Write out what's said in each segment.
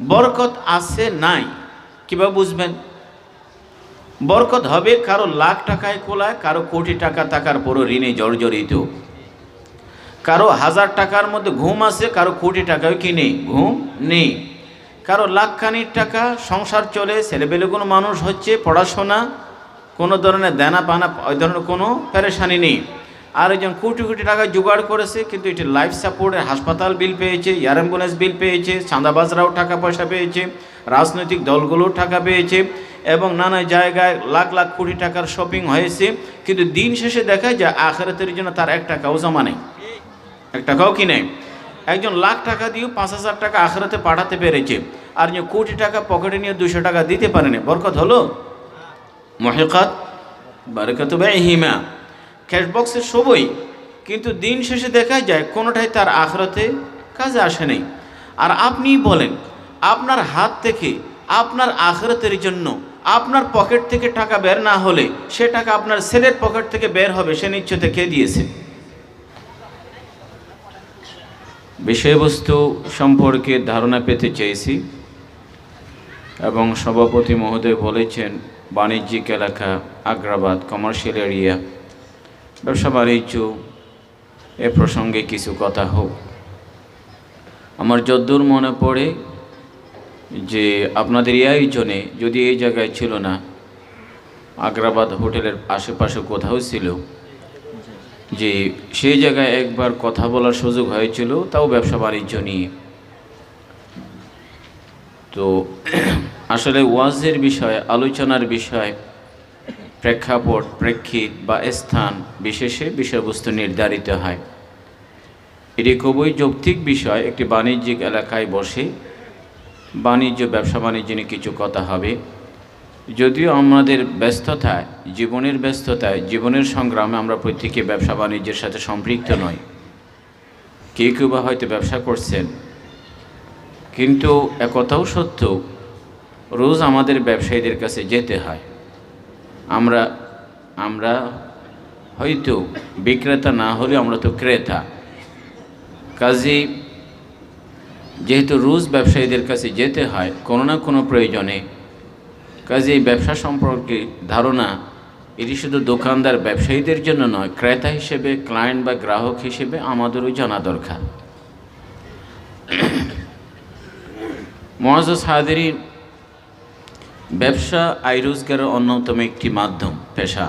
বরকত আছে নাই কিভাবে বুঝবেন? বরকত হবে কারো লাখ টাকায় কোলায়, কারো কোটি টাকা থাকার পরও ঋণে জর্জরিত, কারো 1000 টাকার মধ্যে ঘুম আছে, কারো কোটি টাকাও কিনে ঘুম নেই, কারো লাখখানিক টাকা সংসার চলে, ছেলেবেলেগুলো মানুষ হচ্ছে, পড়াশোনা, কোনো ধরনের দেনা পানা ওই ধরনের কোনো পেরেশানি নেই। আর একজন কোটি কোটি টাকা জোগাড় করেছে, কিন্তু এটি লাইফ সাপোর্টের হাসপাতাল বিল পেয়েছে, এয়ার অ্যাম্বুলেন্স বিল পেয়েছে, চাঁদাবাজরাও টাকা পয়সা পেয়েছে, রাজনৈতিক দলগুলোও টাকা পেয়েছে, এবং নানা জায়গায় লাখ লাখ কোটি টাকার শপিং হয়েছে, কিন্তু দিন শেষে দেখা যায় আখিরাতের জন্য তার 1 টাকাও জমা নেই, 1 টাকাও কি নেই। একজন লাখ টাকা দিয়েও 5000 টাকা আখিরাতে পাঠাতে পেরেছে, আর যে কোটি টাকা পকেটে নিয়ে 200 টাকা দিতে পারেনি, বরকত হলো? মুহিকাত বারাকাতু বাইহিমা, ক্যাশ বক্সে সবই, কিন্তু দিন শেষে দেখা যায় কোনোটাই তার আখিরাতে কাজে আসে নাই। আর আপনি বলেন, আপনার হাত থেকে আপনার আখিরাতের জন্য আপনার পকেট থেকে টাকা বের না হলে সে টাকা আপনার ছেলের পকেট থেকে বের হবে, সে নিশ্চয়তা কে দিয়েছে? বিষয়বস্তু সম্পর্কে ধারণা পেতে চেয়েছি, এবং সভাপতি মহোদয় বলেছেন বাণিজ্যিক এলাকা, আগ্রাবাদ, কমার্শিয়াল এরিয়া, ব্যবসা বাণিজ্য, এ প্রসঙ্গে কিছু কথা হোক। আমার যদ্দূর মনে পড়ে যে আপনাদের এই আয়োজনে যদি এই জায়গায় ছিল না, আগ্রাবাদ হোটেলের আশেপাশে কোথাও ছিল, যে সেই জায়গায় একবার কথা বলার সুযোগ হয়েছিল, তাও ব্যবসা বাণিজ্য নিয়ে। তো আসলে ওয়াজের বিষয়, আলোচনার বিষয়, প্রেক্ষাপট, প্রেক্ষিত বা স্থান বিশেষে বিষয়বস্তু নির্ধারিত হয়। এটি খুবই যৌক্তিক বিষয়। একটি বাণিজ্যিক এলাকায় বসে বাণিজ্য, ব্যবসা বাণিজ্য নিয়ে কিছু কথা হবে। যদিও আমাদের ব্যস্ততায়, জীবনের ব্যস্ততায়, জীবনের সংগ্রামে আমরা প্রত্যেকে ব্যবসা বাণিজ্যের সাথে সম্পৃক্ত নই। কেউ কেউ বা হয়তো ব্যবসা করছেন, কিন্তু একথাও সত্য, রোজ আমাদের ব্যবসায়ীদের কাছে যেতে হয়। আমরা হয়তো বিক্রেতা না হলে আমরা তো ক্রেতা। কাজেই যেহেতু রোজ ব্যবসায়ীদের কাছে যেতে হয় কোনো না কোনো প্রয়োজনে, কাজেই ব্যবসা সম্পর্কে ধারণা এটি শুধু দোকানদার ব্যবসায়ীদের জন্য নয়, ক্রেতা হিসেবে, ক্লায়েন্ট বা গ্রাহক হিসেবে আমাদেরও জানা দরকার। মুআজ্জাজ হাজিরিন, ব্যবসা আয় রোজগারের অন্যতম একটি মাধ্যম, পেশা।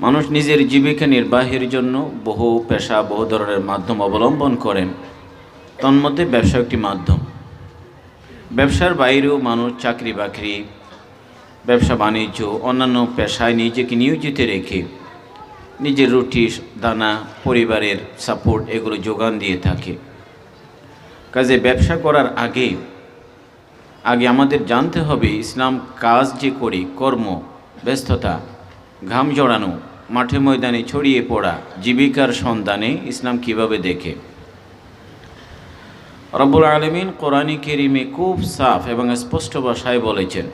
মানুষ নিজের জীবিকা নির্বাহের জন্য বহু পেশা, বহু ধরনের মাধ্যম অবলম্বন করেন, তন্মধ্যে ব্যবসা একটি মাধ্যম। ব্যবসার বাইরেও মানুষ চাকরি বাকরি, ব্যবসা বাণিজ্য, অন্যান্য পেশায় নিজেকে নিয়োজিত রেখে নিজের রুটি দানা, পরিবারের সাপোর্ট এগুলো যোগান দিয়ে থাকে। কাজে ব্যবসা করার আগে আমাদের জানতে হবে ইসলাম কাজ যে করি, কর্ম, ব্যস্ততা, ঘাম জড়ানো, মাঠে ময়দানে ছড়িয়ে পড়া, জীবিকার সন্ধানে ইসলাম কিভাবে দেখে। রব্বুল আলামিন কোরআনে কারীমে খুব সাফ এবং স্পষ্ট ভাষায় বলেছেন,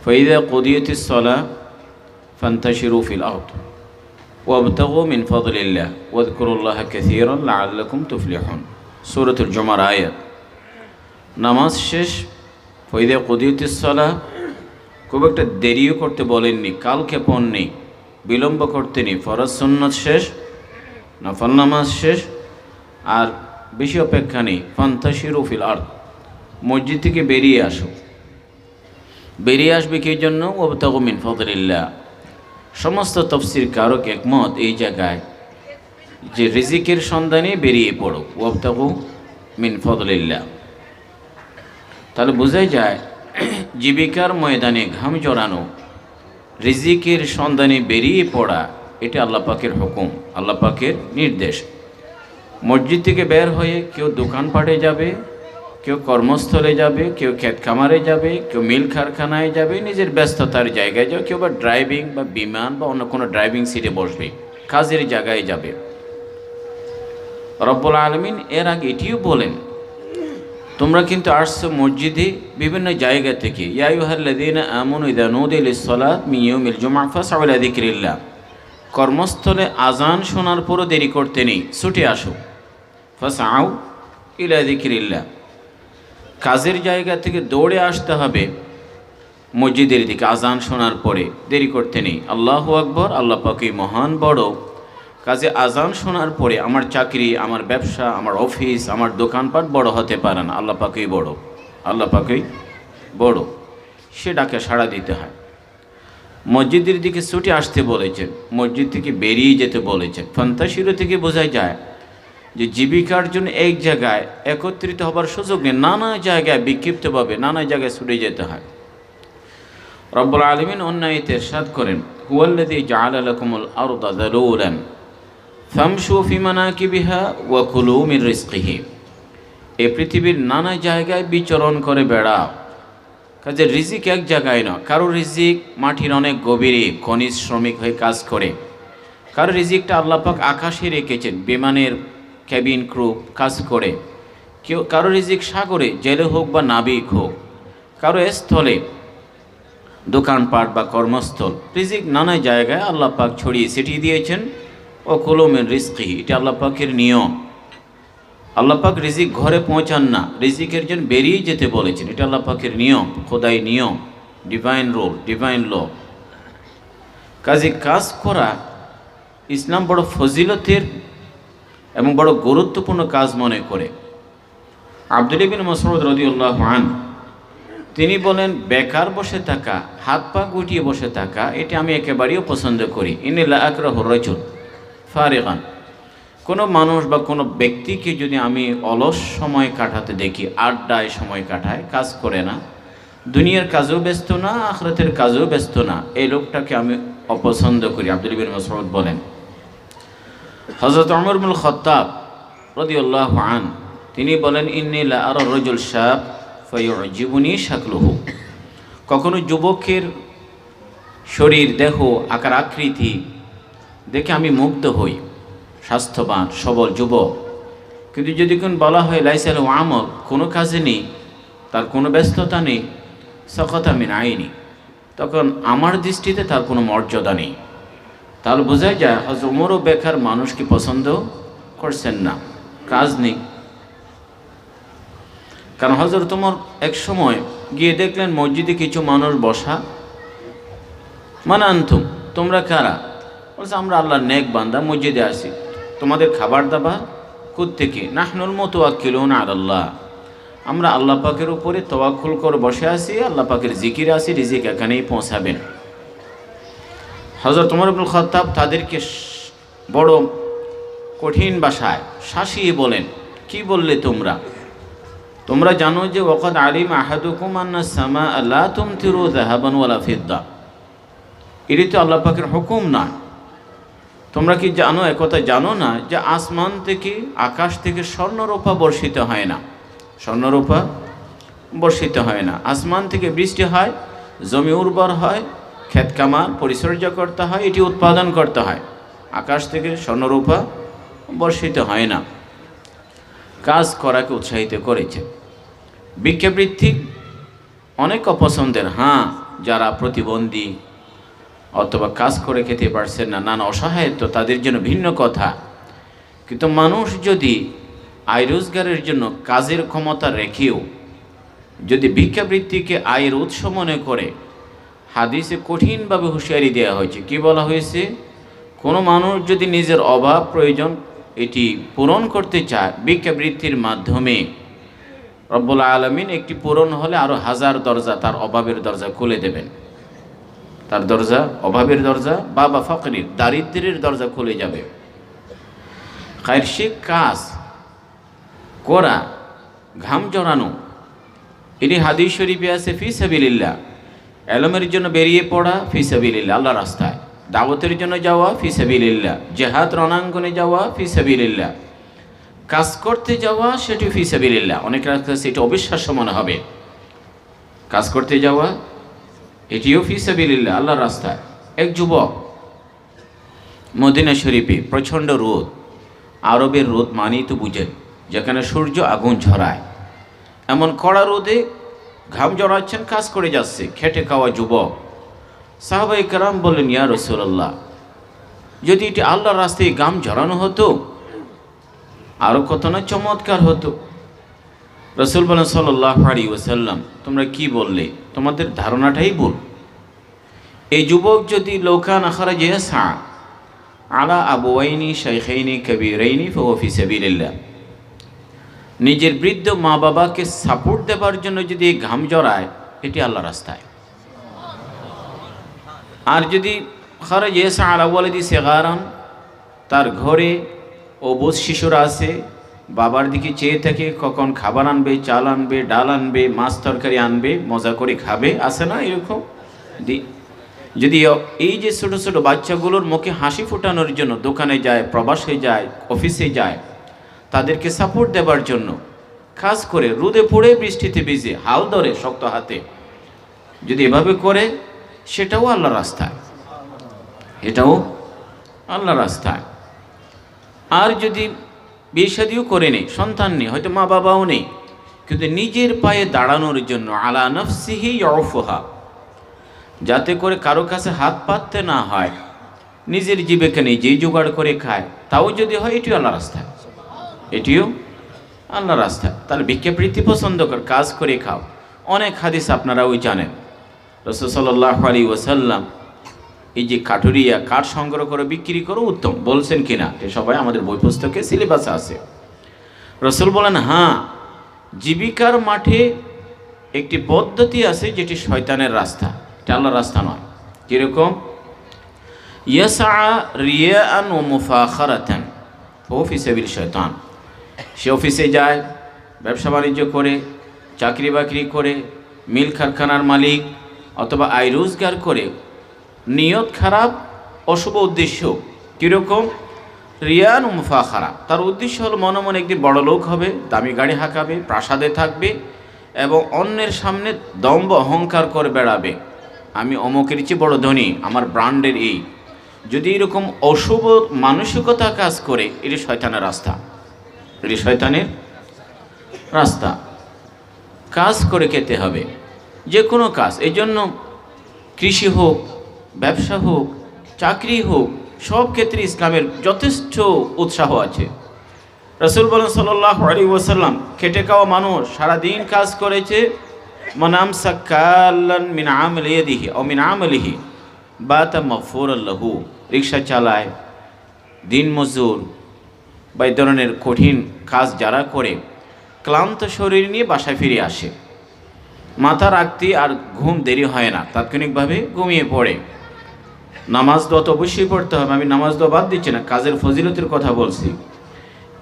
ফাইযা কুদিয়াতিস সালাহ ফান্তাশিরু ফিল আরদ ওয়াবতাগু মিন ফাদলিল্লাহ ওয়াযকুরুল্লাহা কাসীরান লাআল্লাকুম তুফলিহুন। সূরাতুল জুমার আয়াত। নামাজ শেষ, ফাইযা কুদিয়াতিস সালাহ, খুব একটা দেরিও করতে বলেননি, কালক্ষেপণ নেই, বিলম্ব করতে নেই। ফরজ সুন্নত শেষ, নফল নামাজ শেষ, আর বেশি অপেক্ষা নেই। ফান্তাশিরু ফিল আরদ, মসজিদ থেকে বেরিয়ে আসো। বেরিয়ে আসবে কি জন্য? ওয়াবতাগু মিন ফাদলিল্লাহ। সমস্ত তাফসীর কারক একমত এই জায়গায় যে রিজিকের সন্ধানে বেরিয়ে পড়ো, ওয়াবতাগু মিন ফাদলিল্লাহ। তাহলে বোঝাই যায় জীবিকার ময়দানে ঘাম জড়ানো, রিজিকের সন্ধানে বেরিয়ে পড়া, এটা আল্লাহ পাকের হুকুম, আল্লাহ পাকের নির্দেশ। মসজিদ থেকে বের হয়ে কেউ দোকানপাটে যাবে, কেউ কর্মস্থলে যাবে, কেউ ক্ষেত খামারে যাবে, কেউ মিল কারখানায় যাবে, নিজের ব্যস্ততার জায়গায় যাবে, কেউ বা ড্রাইভিং বা বিমান বা অন্য কোনো ড্রাইভিং সিটে বসবে, কাজের জায়গায় যাবে। রব্বুল আলামিন এর আগে এটিও বলেন, তোমরা কিন্তু আসছো মসজিদে বিভিন্ন জায়গা থেকে। ইয়া আইয়ুহাল্লাযীনা আমানু ইযা নুদিয়া লিস-সালাতি মিন ইয়াউমিল জুমআহ ফাসআউ ইলা যিকরিল্লাহ। কর্মস্থলে আজান শোনার পরও দেরি করতে নেই, ছুটে আসো। ফাসআউ ইলা যিকরিল্লাহ। কাজের জায়গা থেকে দৌড়ে আসতে হবে মসজিদের দিকে আজান শোনার পরে, দেরি করতে নেই। আল্লাহু আকবর, আল্লাহ পাকই মহান বড়। কাজে আজান শোনার পরে আমার চাকরি, আমার ব্যবসা, আমার অফিস, আমার দোকানপাট বড় হতে পারে না, আল্লাহ পাকই বড়, আল্লাহ পাকই বড়। সে ডাকে সাড়া দিতে হয়। মসজিদের দিকে ছুটে আসতে বলেছেন, মসজিদ থেকে বেরিয়ে যেতে বলেছেন। ফান্তাশিরু থেকে বোঝা যায় যে জীবিকার জন্য এক জায়গায় একত্রিত হবার সুযোগ নেই, নানা জায়গায় বিক্ষিপ্তভাবে নানা জায়গায় ছুটে যেতে হয়। রব্বুল আলামিন অন্য আয়াতে ইরশাদ করেন, হুয়াল্লাযী জাআলা লাকুমুল আরদা যালুলান ফামশু ফি মানাকিবিহা ওয়া কুলু মির রিজকিহি। এই পৃথিবীর নানা জায়গায় বিচরণ করে বেড়াও। কাজে রিজিক এক জায়গায় না, কারো রিজিক মাটির অনেক গভীরে খনিজ শ্রমিক হয়ে কাজ করে, কারো রিজিকটা আল্লাহ পাক আকাশে রেখেছেন, বিমানের ক্যাবিন ক্রু কাজ করে, কেউ কারো রিজিক সাগরে, জেলে হোক বা নাবিক হোক, কারো স্থলে দোকানপাট বা কর্মস্থল। রিজিক নানা জায়গায় আল্লাহ পাক ছড়িয়ে ছিটিয়ে দিয়েছেন। ও কুলুমিন রিজকিহি, এটা আল্লাহ পাকের নিয়ম। আল্লাহ পাক রিজিক ঘরে পৌঁছান না, রিজিকের জন্য বেরিয়ে যেতে বলেছেন, এটা আল্লাহ পাকের নিয়ম, খোদাই নিয়ম, ডিভাইন রোল, ডিভাইন ল। কাজে কাজ করা ইসলাম বড় ফজিলতের এবং বড় গুরুত্বপূর্ণ কাজ মনে করে। আব্দুল্লাহ বিন মাসউদ রাদিয়াল্লাহু আনহু তিনি বলেন, বেকার বসে থাকা, হাত পা গুটিয়ে বসে থাকা, এটা আমি একেবারেও পছন্দ করি। ইন্নী লা আকরাহু রাজুল ফারিগান, কোনো মানুষ বা কোনো ব্যক্তিকে যদি আমি অলস সময় কাটাতে দেখি, আড্ডায় সময় কাটায়, কাজ করে না, দুনিয়ার কাজেও ব্যস্ত না, আখিরাতের কাজেও ব্যস্ত না, এই লোকটাকে আমি অপছন্দ করি। আব্দুল্লাহ বিন মাসউদ বলেন। হযরত ওমর ইবনুল খাত্তাব রাদিয়াল্লাহু আনহু তিনি বলেন, ইন্নী লা আরা রাজুল শাব ফায়ুজিবুনি শাকলুহু, কখনো যুবকের শরীর, দেহ, আকার আকৃতি দেখে আমি মুগ্ধ হই, স্বাস্থ্যবান সবল যুবক। কিন্তু যদি কোন বলা হয় লাইসা লাহু আমল, কোনো কাজে নেই, তার কোনো ব্যস্ততা নেই, সাকাতা মিন আইনি, তখন আমার দৃষ্টিতে তার কোনো মর্যাদা নেই। তাহলে বোঝাই যায় হযরত ওমরও বেকার মানুষকে পছন্দ করছেন না, কাজ নেই। কারণ হযরত ওমর এক সময় গিয়ে দেখলেন মসজিদে কিছু মানুষ বসা। মানে আনতুম, তোমরা কারা? বলছে, আমরা আল্লাহর নেক বান্দা, মসজিদে আসি। তোমাদের খাবার দাবার কোত্থেকে? নাহনুল মুতাওয়াক্কিলুনা আলাল্লাহ, আমরা আল্লাহ পাকের উপরে তাওয়াক্কুল করে বসে আছি, আল্লাহ পাকের জিকির আসি, রিজিক এখানেই পৌঁছাবেন। হযরত ওমর ইবনুল খাত্তাব তাদেরকে বড় কঠিন ভাষায় শাসিয়ে বলেন, কি বললে তোমরা? তোমরা জানো যে ওয়াকাদ আলিম আহাদুকুম আন্না সামা লা তুমতিরু যাহাবান ওয়ালা ফিদ্দা, এটি তো আল্লাহ পাকের হুকুম না। তোমরা কি জানো, একথা জানো না যে আসমান থেকে, আকাশ থেকে স্বর্ণরূপা বর্ষিত হয় না, স্বর্ণরূপা বর্ষিত হয় না। আসমান থেকে বৃষ্টি হয়, জমি উর্বর হয়, ক্ষেত কামার পরিচর্যা করতে হয়, এটি উৎপাদন করতে হয়। আকাশ থেকে স্বর্ণরূপা বর্ষিত হয় না। কাজ করাকে উৎসাহিত করেছে। ভিক্ষাবৃত্তি অনেক অপছন্দের, হ্যাঁ, যারা প্রতিবন্ধী অথবা কাজ করে খেতে পারছেন না, নানা অসহায়ত্ব, তাদের জন্য ভিন্ন কথা। কিন্তু মানুষ যদি আয় রোজগারের জন্য কাজের ক্ষমতা রেখেও যদি ভিক্ষাবৃত্তিকে আয়ের উৎস মনে করে, হাদিসে কঠিনভাবে হুঁশিয়ারি দেওয়া হয়েছে। কি বলা হয়েছে? কোনো মানুষ যদি নিজের অভাব প্রয়োজন এটি পূরণ করতে চায় ভিক্ষাবৃত্তির মাধ্যমে, রব্বুল আলামিন একটি পূরণ হলে আরও 1000 দরজা তার অভাবের দরজা খুলে দেবেন। তার দরজা, অভাবের দরজা, বাবা ফকরির, দারিদ্রের দরজা খুলে যাবে। খায়রশিক কাজ করা, ঘাম জড়ানো, এটি হাদিস শরীফে আছে ফি সাবিলিল্লাহ। ইলমের জন্য বেরিয়ে পড়া ফি সাবিলিল্লাহ, আল্লাহর রাস্তায়। দাওয়াতের জন্য যাওয়া ফি সাবিলিল্লাহ। জিহাদ রণাঙ্গনে যাওয়া ফি সাবিলিল্লাহ। কাজ করতে যাওয়া সেটি ফি সাবিলিল্লাহ। অনেকের কাছে এটি অবিশ্বাস্য মনে হবে, কাজ করতে যাওয়া এটিও ফি সাবিলিল্লাহ, আল্লাহর রাস্তায়। এক যুবক মদিনা শরীফে, প্রচণ্ড রোদ, আরবের রোদ মানেই তো বুঝেন, যেখানে সূর্য আগুন ঝরায়, এমন কড়া রোদে ঘাম জড়াচ্ছেন, কাজ করে যাচ্ছে, খেটে খাওয়া যুবক। সাহাবায়ে কেরাম বললেন, ইয়া রাসূলুল্লাহ, যদি এটি আল্লাহর রাস্তায় ঘাম ঝরানো হতো আরও কত না চমৎকার হতো। রাসূল বলেন সাল্লাল্লাহু আলাইহি ওয়াসাল্লাম, তোমরা কি বললে? তোমাদের ধারণাটাই ভুল। এই যুবক যদি লৌকান খারাজ ইয়াসআ আলা আবওয়াইনি শাইখাইনি কাবীরাইনি ফাহুয়া ফি সাবিলিল্লাহ, নিজের বৃদ্ধ মা বাবাকে সাপোর্ট দেওয়ার জন্য যদি ঘাম জড়ায়, এটি আল্লাহর রাস্তায়। আর যদি খারাজ ইয়াসআ আলা ওয়ালিদি সিগারান, তার ঘরে অবুঝ শিশুরা আছে, বাবার দিকে চেয়ে থাকে কখন খাবার আনবে, চাল আনবে, ডাল আনবে, মাছ তরকারি আনবে, মজা করে খাবে, আছে না এরকম? যদি এই যে ছোটো ছোটো বাচ্চাগুলোর মুখে হাসি ফোটানোর জন্য দোকানে যায়, প্রবাসে যায়, অফিসে যায়, তাদেরকে সাপোর্ট দেওয়ার জন্য কাজ করে রোদে পড়ে বৃষ্টিতে ভিজে হাল ধরে শক্ত হাতে যদি এভাবে করে, সেটাও আল্লাহর রাস্তায়, এটাও আল্লাহর রাস্তায়। আর যদি বিয়ে শাদিও করে নেই, সন্তান নেই, হয়তো মা বাবাও নেই, কিন্তু নিজের পায়ে দাঁড়ানোর জন্য আলা নাফসিহি ইয়াউফুহা, যাতে করে কারো কাছে হাত পাততে না হয়, নিজের জীবিকা নিজেই জোগাড় করে খায়, তাও যদি হয়, এটিও আল্লাহর রাস্তায়, এটিও আল্লাহর রাস্তায়। তাহলে ভিক্ষাবৃত্তি পছন্দ কর, কাজ করে খাও। অনেক হাদিস আপনারাও জানেন, রাসূল সাল্লাল্লাহু আলাইহি ওয়াসাল্লাম এই যে কাঠুরিয়া, কাঠ সংগ্রহ করে বিক্রি করো উত্তম বলছেন কিনা, এটা সবাই আমাদের বই পুস্তকে সিলেবাসে আছে। রাসূল বলেন, হ্যাঁ, জীবিকার মাঠে একটি পদ্ধতি আছে যেটি শয়তানের রাস্তা, এটা আল্লাহর রাস্তা নয়। কীরকম? ইয়াসআ রিয়াআন ওয়া মুফাখারাতান ফাহুয়া ফি সাবিল শয়তান, সে অফিসে যায়, ব্যবসা বাণিজ্য করে, চাকরি বাকরি করে, মিল কারখানার মালিক, অথবা আয় রোজগার করে, নিয়ত খারাপ, অশুভ উদ্দেশ্য। কীরকম? রিয়ান মুফাখারা, তার উদ্দেশ্য হলো মনে মনে একদিন বড় লোক হবে, দামি গাড়ি হাঁকাবে, প্রাসাদে থাকবে এবং অন্যের সামনে দম্ভ অহংকার করে বেড়াবে, আমি অমুকের চেয়ে বড় ধনী, আমার ব্র্যান্ডের এই। যদি এরকম অশুভ মানসিকতা কাজ করে, এটি শয়তানের রাস্তা, এটি শয়তানের রাস্তা। কাজ করে খেতে হবে, যে কোনো কাজ। এই জন্য কৃষি হোক, ব্যবসা হোক, চাকরি হোক, সব ক্ষেত্রে ইসলামের যথেষ্ট উৎসাহ আছে। রাসূল বলেন সাল্লাল্লাহু আলাইহি ওয়াসাল্লাম, খেটে খাওয়া মানুষ সারাদিন কাজ করেছে, মান আমসাকা কাল্লান মিন আমালি ইয়াদিহি আও মিন আমালিহি বাতা মাগফুরান লাহু, রিকশা চালায়, দিন মজুর বা এই ধরনের কঠিন কাজ যারা করে, ক্লান্ত শরীর নিয়ে বাসায় ফিরে আসে, মাথা রাখতে আর ঘুম দেরি হয় না, তাৎক্ষণিকভাবে ঘুমিয়ে পড়ে। নামাজ দোয়া তো অবশ্যই পড়তে হবে, আমি নামাজ দোয়া বাদ দিচ্ছি না, কাজের ফজিলতের কথা বলছি।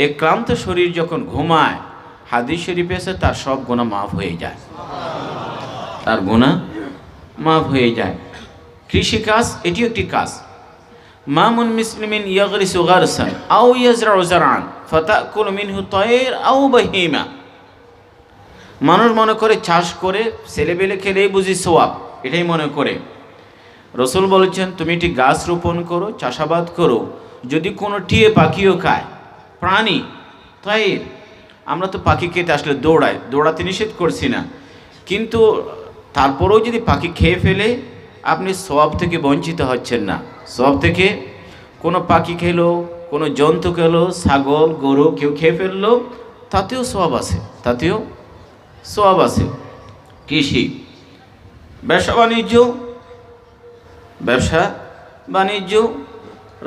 এই ক্লান্ত শরীর যখন ঘুমায়, হাদিস শরীফে আছে তার সব গুনাহ মাফ হয়ে যায়, তার গুনাহ মাফ হয়ে যায়। কৃষিকাজ এটিও একটি কাজ। মামুন মুসলিমিন ইয়াগরিসু গারসান আও ইয়াজরাউ জারআন ফাতাকুলু মিনহু তায়র আও বাহিমা, মানুষ মনে করে চাষ করে ছেলেবেলে খেলেই বুঝি সওয়াব, এটাই মনে করে। রাসূল বলেছেন, তুমি একটি গাছ রোপণ করো, চাষাবাদ করো, যদি কোনো টিয়ে পাখিও খায়, প্রাণী তাই, আমরা তো পাখি খেতে আসলে দৌড়াই, দৌড়াতে নিষেধ করছি না, কিন্তু তারপরেও যদি পাখি খেয়ে ফেলে, আপনি সওয়াব থেকে বঞ্চিত হচ্ছেন না। সওয়াব থেকে কোনো পাখি খেলো, কোনো জন্তু খেলো, ছাগল গরু কেউ খেয়ে ফেললো, তাতেও সওয়াব আছে, তাতেও সওয়াব আছে। কৃষি, ব্যবসা বাণিজ্য, ব্যবসা বাণিজ্য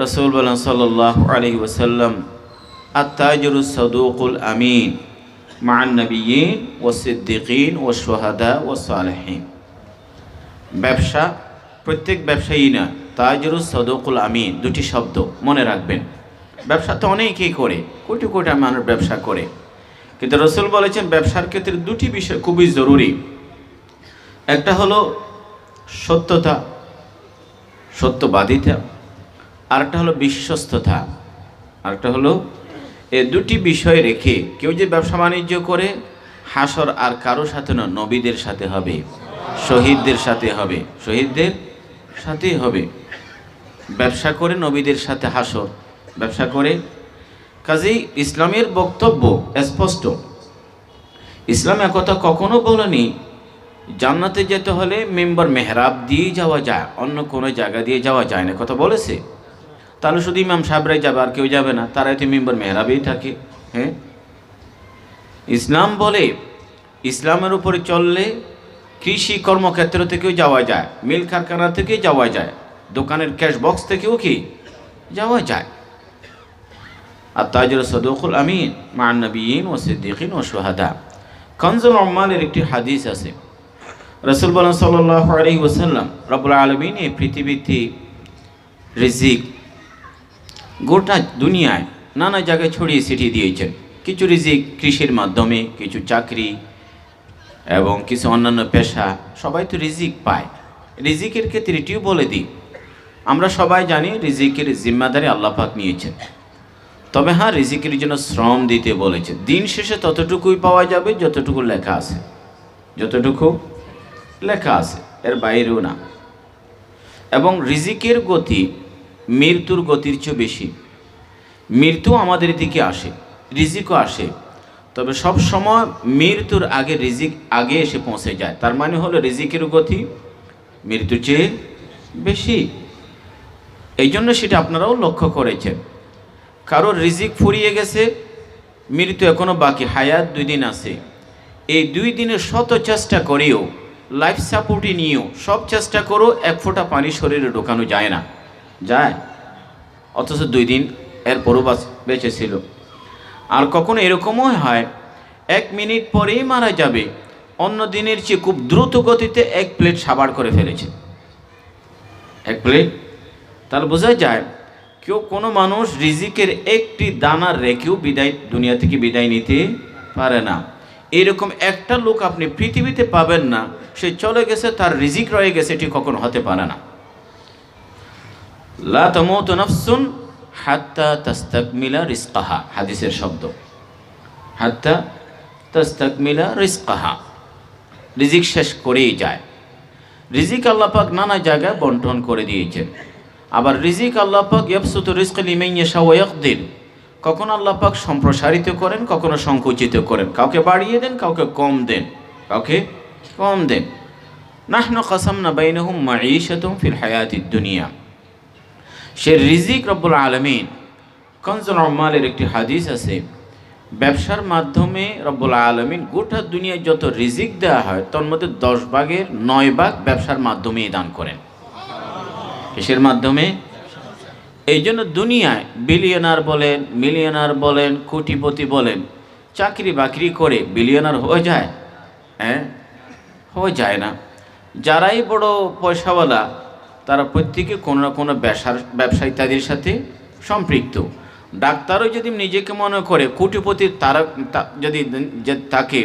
রাসূল বলেন সাল্লাল্লাহু আলাইহি ওয়াসাল্লাম, আত-তাজিরুস সাদুকুল আমিন মা'আন নাবিয়্যিন ওয়াস সিদ্দিকিন ওয়াস শুহাদা ওয়াস সালিহিন। ব্যবসা প্রত্যেক ব্যবসায়ী না, তাজিরুস সাদুকুল আমিন, দুটি শব্দ মনে রাখবেন। ব্যবসা তো অনেকেই করে, কোটি কোটি মানুষ ব্যবসা করে, কিন্তু রাসূল বলেছেন ব্যবসার ক্ষেত্রে দুটি বিষয় খুবই জরুরি। একটা হলো সত্যতা, সত্যবাদিতা, আরেকটা হলো বিশ্বস্ততা, আরেকটা হলো, এই দুটি বিষয় রেখে কেউ যে ব্যবসা বাণিজ্য করে, হাসর আর কারো সাথে না, নবীদের সাথে হবে, শহীদদের সাথে হবে, শহীদদের সাথেই হবে। ব্যবসা করে নবীদের সাথে হাসর, ব্যবসা করে। কাজেই ইসলামের বক্তব্য স্পষ্ট। ইসলাম একথা কখনো বলেনি জান্নাতে যেতে হলে মেম্বার মেহরাব দিয়ে যাওয়া যায়, অন্য কোনো জায়গা দিয়ে যাওয়া যায় না, কথা বলেছে। তাহলে শুধু ইমাম সাহেবরাই যাবে, আর কেউ যাবে না, তারাই তো মেম্বার মেহরাবেই থাকে। হ্যাঁ, ইসলাম বলে ইসলামের উপরে চললে কৃষি কর্মক্ষেত্র থেকেও যাওয়া যায়, মিল কারখানা থেকে যাওয়া যায়, দোকানের ক্যাশ বক্স থেকেও কি যাওয়া যায়। আর তাজুল সদুকুল আমিন মান নবিয়িন ও সিদ্দিকিন ও শুহাদা। কানজুল উম্মালের একটি হাদিস আছে, রাসূল সাল্লাল্লাহু আলাইহি ওয়াসাল্লাম রব্বুল আলামিন এই পৃথিবীতে রিজিক গোটা দুনিয়ায় নানা জায়গায় ছড়িয়ে ছিটিয়ে দিয়েছেন। কিছু রিজিক কৃষির মাধ্যমে, কিছু চাকরি এবং কিছু অন্যান্য পেশা, সবাই তো রিজিক পায়। রিজিকের ক্ষেত্রে এটিও বলে দিই, আমরা সবাই জানি রিজিকের জিম্মাদারি আল্লাহ পাক নিয়েছেন। তবে হ্যাঁ, রিজিকের জন্য শ্রম দিতে বলেছে। দিন শেষে ততটুকুই পাওয়া যাবে যতটুকু লেখা আছে, যতটুকু লেখা আছে, এর বাইরেও না। এবং রিজিকের গতি মৃত্যুর গতির চেয়ে বেশি। মৃত্যু আমাদের দিকে আসে, রিজিকও আসে, তবে সব সময় মৃত্যুর আগে রিজিক আগে এসে পৌঁছে যায়। তার মানে হলো রিজিকের গতি মৃত্যুর চেয়ে বেশি। এই জন্য সেটা আপনারাও লক্ষ্য করেছেন। কারোর রিজিক ফুরিয়ে গেছে, মৃত্যু এখনও বাকি, হায়াত 2 দিন আছে। এই 2 দিনে শত চেষ্টা করেও, লাইফ সাপোর্টে নিয়েও সব চেষ্টা করো, 1 ফোঁটা পানি শরীরে ঢোকানো যায় না, যায়, অথচ 2 দিন এরপরও বেঁচে ছিল। আর কখনো এরকমও হয় 1 মিনিট পরেই মারা যাবে, অন্য দিনের চেয়ে খুব দ্রুত গতিতে 1 প্লেট সাবার করে ফেলেছে, 1 প্লেট। তাহলে বোঝা যায় কেউ কোনো মানুষ রিজিকের একটি দানা রেখেও দুনিয়া থেকে বিদায় নিতে পারে না। এরকম একটা লোক আপনি পৃথিবীতে পাবেন না, সে চলে গেছে, তার রিজিক রয়ে গেছে, এটি কখনো হতে পারে না। লা তামুতু নাফসুন হাত্তা তাস্তাকমিলা রিজকাহা, হাদিসের শব্দ, হাত্তা তাস্তাকমিলা রিজকাহা, রিজিক শেষ করেই যায়। রিজিক আল্লাহ পাক নানা জায়গায় বন্টন করে দিয়েছেন। আবার রিজিক আল্লাহ পাক ইয়াবসুতু রিজকা লিমান ইয়াশা ওয়া ইয়াকদির, কখনো আল্লাহ পাক সম্প্রসারিত করেন, কখনো সংকুচিত করেন, কাউকে বাড়িয়ে দেন, কাউকে কম দেন, কাউকে কম দেন। নাহনু কাসামনা বাইনাহুম মাঈশাতুহুম ফিল হায়াতিদ দুনিয়া। সে রিজিক রব্বুল আলামিন, কানজুল উম্মালের একটি হাদিস আছে, ব্যবসার মাধ্যমে রব্বুল আলামিন গোটা দুনিয়ায় যত রিজিক দেওয়া হয় তার মধ্যে 10 ভাগের 9 ভাগ ব্যবসার মাধ্যমেই দান করেন। কিসের মাধ্যমে? এই জন্য দুনিয়ায় বিলিয়নার বলেন, মিলিয়নার বলেন, কোটিপতি বলেন, চাকরি বাকরি করে বিলিয়নার হয়ে যায়? হয়ে যায় না। যারাই বড় পয়সাওয়ালা তারা প্রত্যেকে কোনো না কোনো ব্যবসা ইত্যাদির সাথে সম্পৃক্ত। ডাক্তারও যদি নিজেকে মনে করে কোটিপতির, তারা যদি তাকে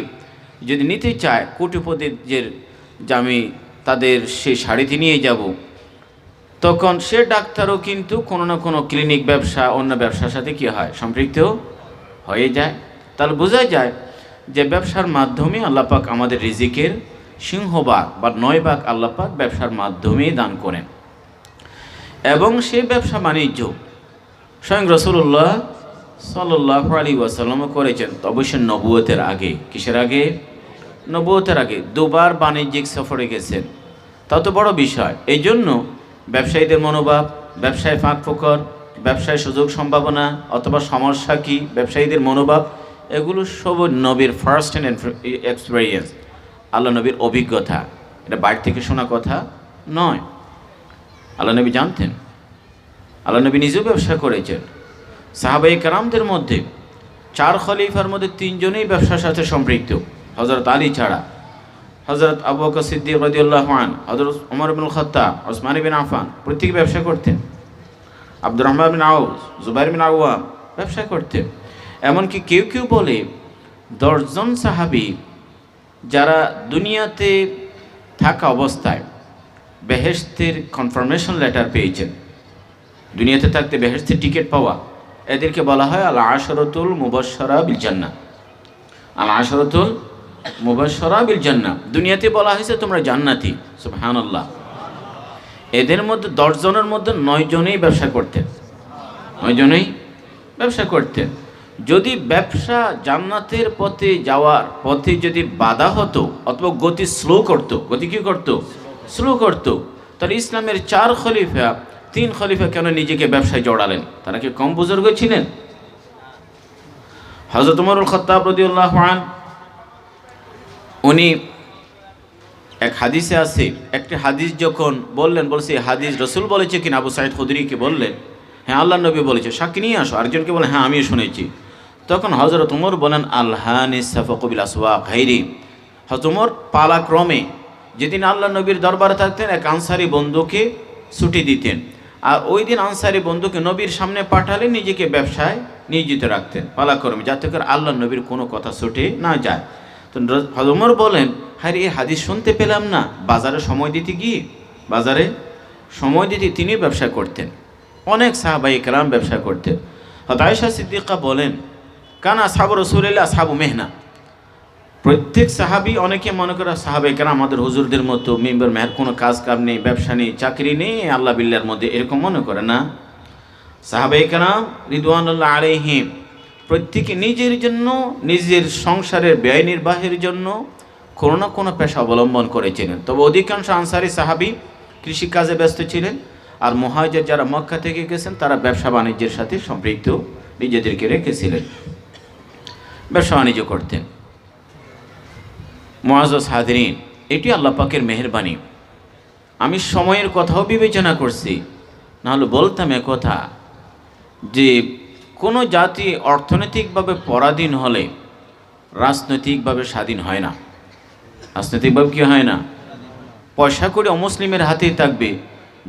যদি নিতে চায় কোটিপতির, যে আমি তাদের সে শাড়িতে নিয়ে যাব, তখন সে ডাক্তারও কিন্তু কোনো না কোনো ক্লিনিক ব্যবসা, অন্য ব্যবসার সাথে কী হয়, সম্পৃক্ত হয়ে যায়। তাহলে বোঝা যায় যে ব্যবসার মাধ্যমে আল্লাহ পাক আমাদের রিজিকের সিংহভাগ বা 9 ভাগ আল্লাহ পাক ব্যবসার মাধ্যমেই দান করেন। এবং সে ব্যবসা বাণিজ্য স্বয়ং রাসূলুল্লাহ সাল্লাল্লাহু আলাইহি ওয়াসাল্লাম করেছেন, অবশ্যই নবুয়তের আগে। কিসের আগে? নবুয়তের আগে 2 বার বাণিজ্যিক সফরে গেছেন, তত বড় বিষয়। এই জন্য ব্যবসায়ীদের মনোভাব, ব্যবসায় ফাঁক ফোকর, ব্যবসায় সুযোগ সম্ভাবনা অথবা সমস্যা কী, ব্যবসায়ীদের মনোভাব, এগুলো সব নবীর ফার্স্ট হ্যান্ড এক্সপিরিয়েন্স, আল্লাহ নবীর অভিজ্ঞতা। এটা বাইরে থেকে শোনা কথা নয়, আল্লাহ নবী জানতেন। আল্লাহ নবী নিজেও ব্যবসা করেছেন। সাহাবায়ে কেরামদের মধ্যে 4 খলিফার মধ্যে 3 জনেই ব্যবসার সাথে সম্পৃক্ত, হযরত আলী ছাড়া। হযরত আবু বকর সিদ্দিক রাদিয়াল্লাহু আনহু, হযরত ওমর ইবনুল খাত্তাব, ওসমান ইবনে আফফান প্রত্যেকে ব্যবসা করতেন। আব্দুর রহমান বিন আউফ, জুবাইর বিন আওয়াম ব্যবসা করতেন। এমনকি কেউ কেউ বলে 10 জন সাহাবী যারা দুনিয়াতে থাকা অবস্থায় বেহেশতের কনফার্মেশন লেটার পেয়েছেন, দুনিয়াতে থাকতে বেহেশতের টিকিট পাওয়া, এদেরকে বলা হয় আল আশরাতুল মুবাশশারা বিল জান্নাহ। আল আশরাতুল মুবাশশারা বিল জান্নাহ, দুনিয়াতে বলা হয়েছে তোমরা জান্নাতি। সুবহানাল্লাহ। এদের মধ্যে 10 জনের মধ্যে 9 জনেই ব্যবসা করতেন, 9 জনেই ব্যবসা করতেন। যদি ব্যবসা জান্নাতের পথে যাওয়ার পথে যদি বাধা হতো অথবা গতি স্লো করতো, গতি কী করতো? স্লো করতো, তাহলে ইসলামের 4 খলিফা, 3 খলিফা কেন নিজেকে ব্যবসায় জড়ালেন? তারা কি কম বুজুর্গ ছিলেন? হযরত ওমরুল খাত্তাব রাদিয়াল্লাহু আনহু উনি এক হাদিসে আছে, একটি হাদিস যখন বলছে হাদিস রসুল বলেছে কিনা, আবু সাঈদ খুদরিকে বললেন হ্যাঁ আল্লাহ নবী বলেছে, সাক্ষী নিয়ে আসো। আরেকজনকে বলেন হ্যাঁ আমিও শুনেছি। তখন হযরত ওমর বলেন আলহানিস সাফাকু বিল আসওয়াক গায়রি। হযরত ওমর পালাক্রমে যেদিন আল্লাহ নবীর দরবারে থাকতেন এক আনসারি বন্ধুকে ছুটি দিতেন, আর ওই দিন আনসারি বন্ধুকে নবীর সামনে পাঠালে নিজেকে ব্যবসায় নিয়োজিত রাখতেন পালাক্রমে, যাতে করে আল্লাহ নবীর কোনো কথা ছুটে না যায়। তো হযরত ওমর বলেন হ্যাঁ এই হাদিস শুনতে পেলাম না, বাজারে সময় দিতে তিনি ব্যবসা করতেন। অনেক সাহাবায়ে কেরাম ব্যবসা করতেন। হযরত আয়েশা সিদ্দিকা বলেন কানা আসহাবু রাসূলিল্লাহ আসহাবু মেহনা। প্রত্যেক সাহাবী, অনেকে মনে করে সাহাবায়ে কেরাম আমাদের হুজুরদের মতো মেম্বার মেহের, কোনো কাজ কাম নেই, ব্যবসা নেই, চাকরি নেই, আল্লাহ বিল্লাহর মধ্যে, এরকম মনে করে না। সাহাবায়ে কেরাম রিদওয়ানুল্লাহ আলাইহিম প্রত্যেকে নিজের জন্য, নিজের সংসারের ব্যয় নির্বাহের জন্য কোনো না কোনো পেশা অবলম্বন করেছিলেন। তবে অধিকাংশ আনসারি সাহাবী কৃষিকাজে ব্যস্ত ছিলেন, আর মুহাজির যারা মক্কা থেকে গেছেন তারা ব্যবসা বাণিজ্যের সাথে সম্পৃক্ত নিজেদেরকে রেখেছিলেন, ব্যবসা বাণিজ্য করতেন। মুআজ্জাজ হাজিরিন, এটি আল্লাহ পাকের মেহেরবানি। আমি সময়ের কথাও বিবেচনা করছি, নাহলে বলতাম একথা যে কোনো জাতি অর্থনৈতিকভাবে পরাধীন হলে রাজনৈতিকভাবে স্বাধীন হয় না। রাজনৈতিকভাবে কি হয় না? পয়সা করে অমুসলিমের হাতেই থাকবে,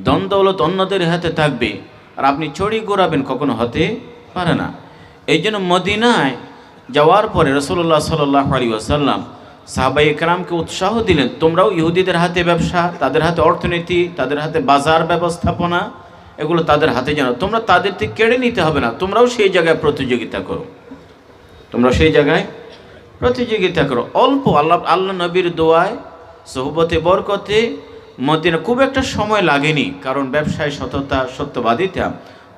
ধন দৌলত অন্যদের হাতে থাকবে, আর আপনি চড়ি ঘোরাবেন, কখনো হতে পারে না। এই জন্য মদিনায় যাওয়ার পরে রাসূলুল্লাহ সাল্লাল্লাহু আলাইহি ওয়াসাল্লাম সাহাবায়ে কেরামকে উৎসাহ দিলেন, তোমরাও ইহুদিদের হাতে ব্যবসা, তাদের হাতে অর্থনীতি, তাদের হাতে বাজার ব্যবস্থাপনা, এগুলো তাদের হাতে জানো, তোমরা তাদের থেকে কেড়ে নিতে হবে না, তোমরাও সেই জায়গায় প্রতিযোগিতা করো, অল্প আল্লাহ নবীর দোয়ায়, সোহবতে বরকতে মদিনা খুব একটা সময় লাগেনি, কারণ ব্যবসায় সততা, সত্যবাদিতা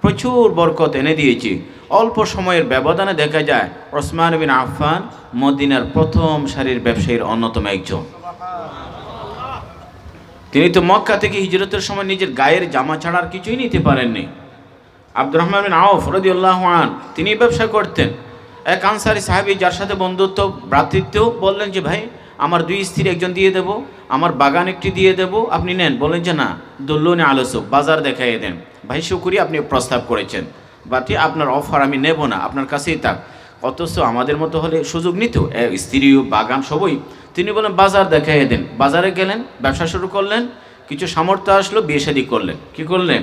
প্রচুর বরকত এনে দিয়েছে। অল্প সময়ের ব্যবধানে দেখা যায় ওসমান বিন আফফান মদিনার প্রথম সারির ব্যবসায়ীর অন্যতম একজন। তিনি তো মক্কা থেকে হিজরতের সময় নিজের গায়ের জামা ছাড়া আর কিছুই নিতে পারেননি। আব্দুর রহমান বিন আউফ রাদিয়াল্লাহু আনহু তিনি ব্যবসা করতেন। এক আনসারি সাহাবী যার সাথে বন্ধুত্ব, ভ্রাতৃত্ব, বললেন যে ভাই আমার 2 স্ত্রী একজন দিয়ে দেব, আমার বাগান একটি দিয়ে দেব, আপনি নেন। বলেন যে না, দুল্লুনি আলোসুক, বাজার দেখাইয়ে দেন। ভাই শুকরিয়া, আপনি প্রস্তাব করেছেন, বাটি আপনার অফার আমি নেব না, আপনার কাছেই থাক। অথচ আমাদের মতো হলে সুযোগ নিত, স্ত্রী বাগান সবই। তিনি বলেন বাজার দেখাইয়ে দেন। বাজারে গেলেন, ব্যবসা শুরু করলেন, কিছু সামর্থ্য আসলো, বিয়ে শাদী করলেন। কি করলেন?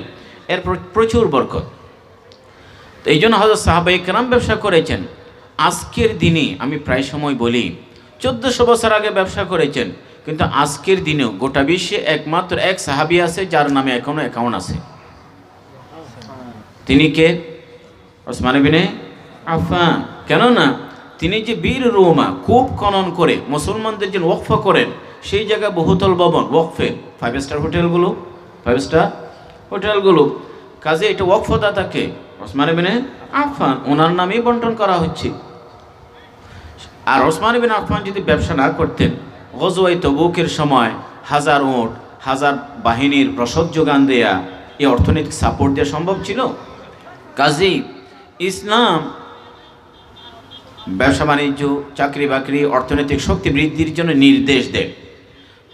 এর প্রচুর বরকত। তো এই জন্য হযরত সাহাবায়ে কেরাম ব্যবসা করেছেন। আজকের দিনে আমি প্রায় সময় বলি 1400 বছর আগে ব্যবসা করেছেন, কিন্তু আজকের দিনেও গোটা বিশ্বে একমাত্র এক সাহাবী আছে যার নামে এখনো অ্যাকাউন্ট আছে। তিনি কে? ওসমান ইবনে আফফান। কেননা তিনি যে বীর রোমা, খুব খনন করে মুসলমানদের জন্য ওয়াকফ করেন, সেই জায়গায় বহুতল ভবন, ওয়াকফে 5 স্টার হোটেলগুলো, কাজে এটা ওয়াকফদাতাকে ওসমান ইবনে আফফান, ওনার নামেই বন্টন করা হচ্ছে। আর ওসমান ইবনে আফফান যদি ব্যবসা না করতেন, গজওয়ায়ে তবুকের সময় 1000 উট, 1000 বাহিনীর রসদ যোগান দেয়া, এই অর্থনৈতিক সাপোর্ট দেওয়া সম্ভব ছিল? কাজেই ইসলাম ব্যবসা বাণিজ্য, চাকরি বাকরি, অর্থনৈতিক শক্তি বৃদ্ধির জন্য নির্দেশ দেয়।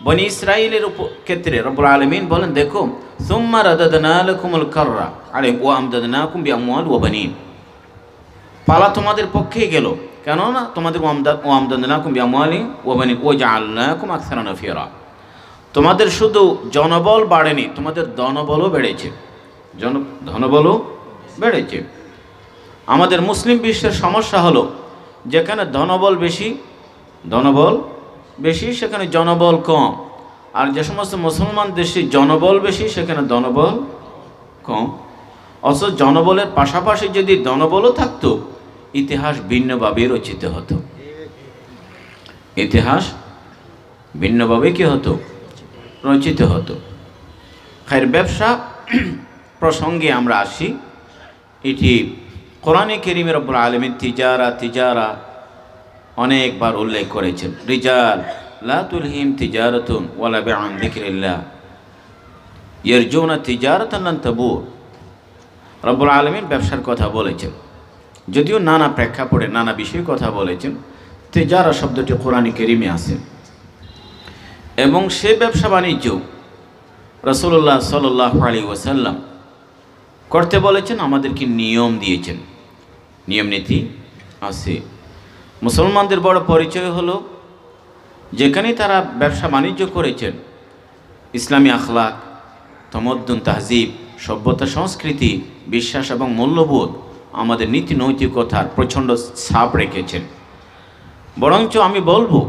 বনি ইসরাইলের ক্ষেত্রে রব্বুল আলামিন বলেন, দেখো সুম্মা রাদাদনা লাকুমুল কাররা আলাইহিম ওয়া আমদাদনাকুম বিআমওয়াল ওয়া বানিন। পালা তোমাদের পক্ষেই গেল, কেননা তোমাদের ওয়া আমদাদনাকুম বিআমওয়ালি ওয়া বানিন ওয়া জাআলনাকুম আকসারা নাফিরা। তোমাদের শুধু জনবল বাড়েনি, তোমাদের ধনবলও বেড়েছে, ধনবলও বেড়েছে। আমাদের মুসলিম বিশ্বের সমস্যা হলো যেখানে ধনবল বেশি সেখানে জনবল কম, আর যে সমস্ত মুসলমান দেশে জনবল বেশি সেখানে ধনবল কম। অথচ জনবলের পাশাপাশি যদি ধনবলও থাকতো, ইতিহাস ভিন্নভাবে রচিত হতো। ইতিহাস ভিন্নভাবে কি হতো? রচিত হতো। খায়ের ব্যবসা প্রসঙ্গে আমরা আসি। এটি কোরআনে কারীমে রব্বুল আলামিন তিজারা অনেকবার উল্লেখ করেছেন। রিজাল লা তুলহিম তিজারাতুন ওয়ালা বিআন যিকরিল্লাহ ইয়ারজুনা তিজারাতান লান তাবুর। রব্বুল আলামিন ব্যবসার কথা বলেছেন, যদিও নানা প্রেক্ষাপটে নানা বিষয়ে কথা বলেছেন। তিজারা শব্দটি কোরআনে কারীমে আছে। এবং সে ব্যবসা বাণিজ্য রাসূলুল্লাহ সাল্লাল্লাহু আলাইহি ওয়াসাল্লাম করতে বলেছেন, আমাদেরকে নিয়ম দিয়েছেন, নিয়ম নীতি আছে। মুসলমানদের বড় পরিচয় হলো যেখানেই তারা ব্যবসা বাণিজ্য করেছেন ইসলামী আখলাক, তমদ্দুন, তাহজিব, সভ্যতা, সংস্কৃতি, বিশ্বাস এবং মূল্যবোধ, আমাদের নীতি নৈতিকতার প্রচণ্ড ছাপ রেখেছেন। বরঞ্চ আমি বলবো,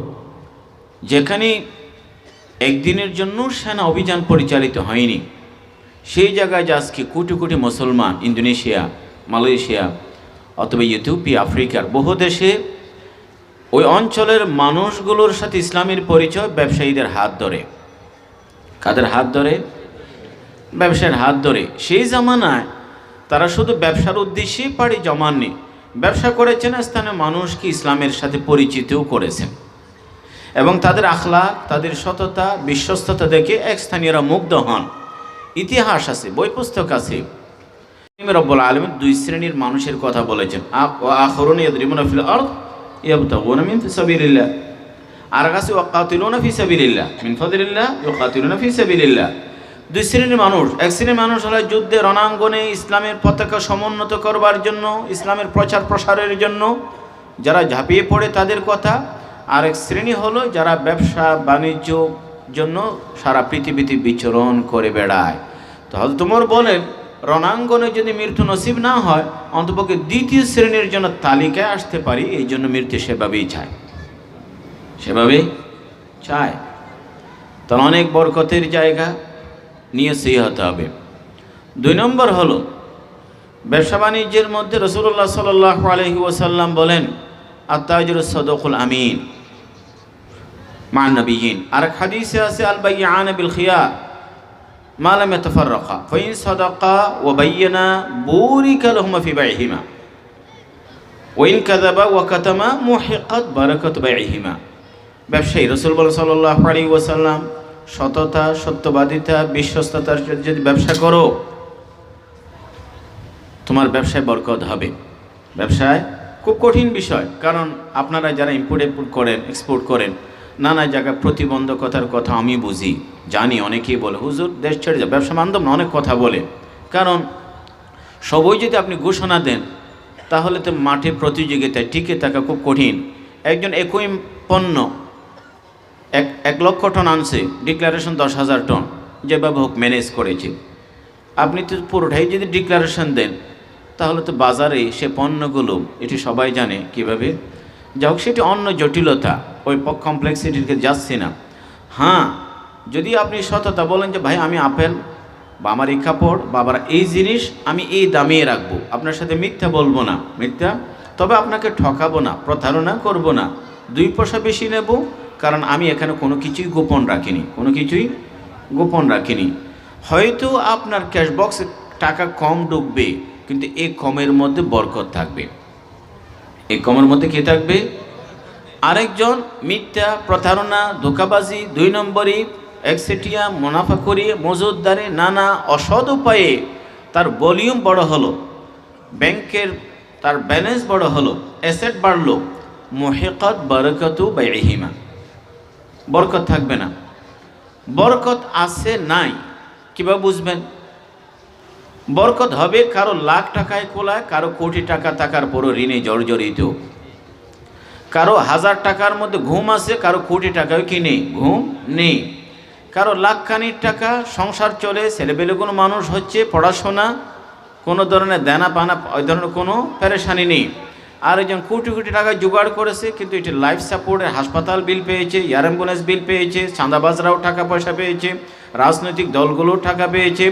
যেখানে একদিনের জন্য সেনা অভিযান পরিচালিত হয়নি, সেই জায়গায় যে আজকে কোটি কোটি মুসলমান ইন্দোনেশিয়া, মালয়েশিয়া অথবা ইথিওপিয়া, আফ্রিকার বহু দেশে ওই অঞ্চলের মানুষগুলোর সাথে ইসলামের পরিচয় ব্যবসায়ীদের হাত ধরে। কাদের হাত ধরে? ব্যবসায়ের হাত ধরে। সেই জামানায় তারা শুধু ব্যবসার উদ্দেশ্যে পাড়ি জমাননি, ব্যবসা করেছেন, স্থানীয় মানুষকে ইসলামের সাথে পরিচিতও করেছেন এবং তাদের আখলাক, তাদের সততা, বিশ্বস্ততা দেখে এক স্থানীয়রা মুগ্ধ হন। ইতিহাস আছে, বই পুস্তক আছে। রব্বুল আলামিন দুই শ্রেণীর মানুষের কথা বলেছেন, আখরুন ইয়াদরিবুনা ফিল আরদ ইয়াবতাগুনা মিন সাবিলিল্লাহ, আর কাছে ওয়াকাতিলুনা ফি সাবিলিল্লাহ মিন ফাদলিল্লাহ ইউকাতিলুনা ফি সাবিলিল্লাহ। দুই শ্রেণীর মানুষ। এক শ্রেণীর মানুষ হলো যুদ্ধে রণাঙ্গনে ইসলামের পতাকা সমুন্নত করবার জন্য, ইসলামের প্রচার প্রসারের জন্য যারা ঝাঁপিয়ে পড়ে তাদের কথা। আর এক শ্রেণী হলো যারা ব্যবসা বাণিজ্য জন্য সারা পৃথিবীতে বিচরণ করে বেড়ায়। তো হযরত ওমর বলেন, রণাঙ্গনে যদি মৃত্যু নসিব না হয়, অন্তপক্ষে দ্বিতীয় শ্রেণীর জন্য তালিকায় আসতে পারি, এই জন্য মৃত্যু সেভাবেই চায়, সেভাবেই চায়। তার অনেক বরকতের জায়গা নিয়ে সেই হতে হবে। দুই নম্বর হলো ব্যবসা বাণিজ্যের মধ্যে রাসূলুল্লাহ সাল্লাল্লাহু আলাইহি ওয়াসাল্লাম বলেন, আত-তাজিরুস সাদুকুল আমিন মা নবিয়িন। আর হাদিসে আছে, আল বাইয়ান বিল খিয়ার মা লাম ইয়াতাফাররাকা ফাইন সাদাকা ওয়া বায়্যানা বুরিকা লাহুমা ফি বাইহিমা ওয়া ইন কাযাবা ওয়া কাতামা মুহিকাত বারাকাতু বাইহিমা। ব্যবসায়ী রাসূল সাল্লাল্লাহু আলাইহি ওয়াসাল্লাম সততা, সত্যবাদিতা, বিশ্বস্ততার সাথে যদি ব্যবসা করো, তোমার ব্যবসায় বরকত হবে। ব্যবসায় খুব কঠিন বিষয়, কারণ আপনারা যারা ইম্পোর্ট করেন, এক্সপোর্ট করেন, নানা জায়গায় প্রতিবন্ধকতার কথা আমি বুঝি, জানি। অনেকেই বলে, হুজুর দেশ ছেড়ে যাও, ব্যবসা বান্ধব না, অনেক কথা বলে। কারণ সবই যদি আপনি ঘোষণা দেন, তাহলে তো মাঠে প্রতিযোগিতায় টিকে থাকা খুব কঠিন। একজন একই পণ্য 1 লক্ষ টন আনছে, ডিক্লারেশন 10,000 টন, যেভাবে হোক ম্যানেজ করেছে। আপনি তো পুরোটাই যদি ডিক্লারেশন দেন, তাহলে তো বাজারে সে পণ্যগুলো, এটি সবাই জানে কীভাবে, যা হোক সেটি অন্য জটিলতা, ওই কমপ্লেক্সিটিকে যাচ্ছে না। হ্যাঁ, যদি আপনি সততা বলেন যে ভাই আমি আপেল বা আমার এই কাপড় বা আমার এই জিনিস আমি এই দামে রাখবো, আপনার সাথে মিথ্যা বলবো না, মিথ্যা, তবে আপনাকে ঠকাবো না, প্রতারণা করব না, 2 পয়সা বেশি নেব, কারণ আমি এখানে কোনো কিছুই গোপন রাখিনি, কোনো কিছুই গোপন রাখিনি। হয়তো আপনার ক্যাশ বক্সে টাকা কম ঢুকবে, কিন্তু এই কমের মধ্যে বরকত থাকবে। এই কমের মধ্যে কী থাকবে? আরেকজন মিথ্যা, প্রতারণা, ধোঁকাবাজি, 2 নম্বরই, একচেটিয়া, মুনাফাখুরি, মজুদদারি, নানা অসৎ উপায়ে তার ভলিউম বড় হলো, ব্যাংকের তার ব্যালেন্স বড় হলো, অ্যাসেট বাড়লো, মুহিকাত বারাকাতু বাইহিমা, বরকত থাকবে না। বরকত আছে নাই কীভাবে বুঝবেন? বরকত হবে কারো লাখ টাকায় কোলায়, কারো কোটি টাকা থাকার পরও ঋণে জর্জরিত, কারো 1000 টাকার মধ্যে ঘুম আছে, কারো কোটি টাকাও কি নেই, ঘুম নেই, কারো লাখখানির টাকা, সংসার চলে, ছেলেপেলেগুলো মানুষ হচ্ছে, পড়াশোনা, কোনো ধরনের দেনা পানা, ওই ধরনের কোনো পেরেশানি নেই। আর একজন কোটি কোটি টাকা জোগাড় করেছে, কিন্তু এটি লাইফ সাপোর্টের হাসপাতাল বিল পেয়েছে, এয়ার অ্যাম্বুলেন্স বিল পেয়েছে, চাঁদাবাজরাও টাকা পয়সা পেয়েছে, রাজনৈতিক দলগুলোও টাকা পেয়েছে,